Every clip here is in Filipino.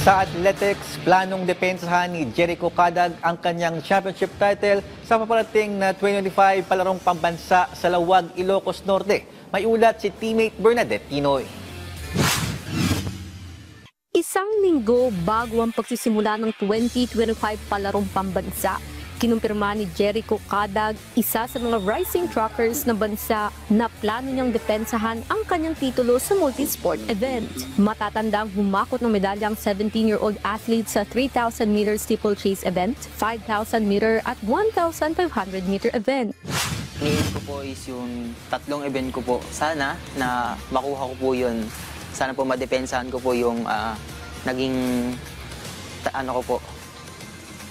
Sa athletics, planong depensahan ni Jericho Cadag ang kanyang championship title sa paparating na 2025 palarong pambansa sa Lawag, Ilocos Norte. May ulat si teammate Bernadette Tinoy. Isang linggo bago ang pagsisimula ng 2025 palarong pambansa, kinumpirma ni Jericho Cadag, isa sa mga rising trackers ng bansa, na plano niyang depensahan ang kanyang titulo sa multisport event. Matatandang humakot ng medalya ang 17-year-old athlete sa 3,000 meter steeplechase event, 5,000 meter at 1,500 meter event. Iniin ko po is yung tatlong event ko po. Sana na makuha ko po yun. Sana po madepensahan ko po yung naging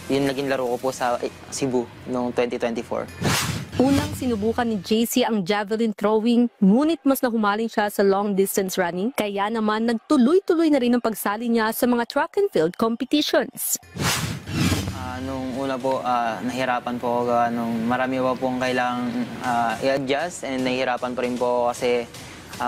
yung naging laro ko po sa Cebu noong 2024. Unang sinubukan ni JC ang javelin throwing, ngunit mas nahumaling siya sa long distance running, kaya naman nagtuloy-tuloy na rin ang pagsali niya sa mga track and field competitions. Nung una po, nahirapan po ako. Marami pa pong kailangang i-adjust, and nahihirapan pa rin po ako kasi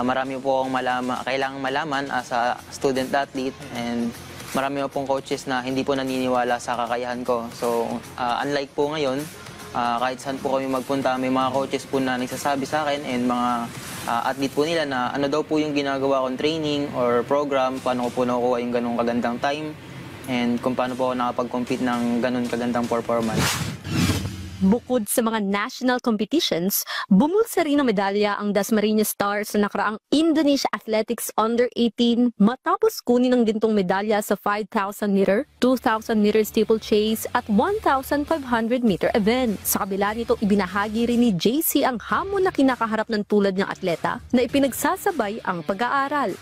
marami po akong kailangang malaman as a student athlete, and marami pong coaches na hindi po naniniwala sa kakayahan ko. So, unlike po ngayon, kahit saan po kami magpunta, may mga coaches po na nagsasabi sa akin and mga athlete po nila na ano daw po yung ginagawa kong training or program, paano ko po nakukuha yung ganong kagandang time, and kung paano po ako nakapag-compete ng ganon kagandang performance. Bukod sa mga national competitions, bumulsa rin ng medalya ang Dasmariñas Stars sa nakaraang Indonesia Athletics Under-18 matapos kunin ang gintong medalya sa 5,000 meter, 2,000 meter steeplechase at 1,500 meter event. Sa kabila nito, ibinahagi rin ni JC ang hamon na kinakaharap ng tulad ng atleta na ipinagsasabay ang pag-aaral.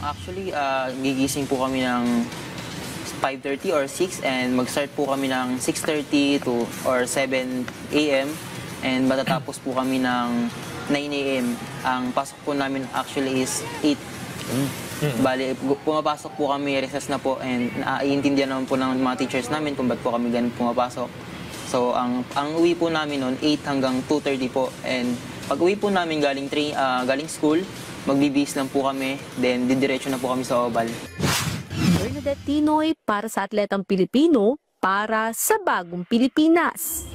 Actually, gigising po kami ng 5:30 or 6, and mag-start po kami ng 6:30 or 7 a.m. and matatapos po kami ng 9 a.m. Ang pasok po namin actually is 8. Bali, pumapasok po kami, recess na po, and naiintindihan naman po ng mga teachers namin kung ba't po kami ganun pumapasok. So, ang uwi po namin noon 8 hanggang 2:30 po, and pag uwi po namin galing school, magbibihis lang po kami, then didiretso na po kami sa oval. Bernadette Tinoy para sa Atletang Pilipino, para sa Bagong Pilipinas.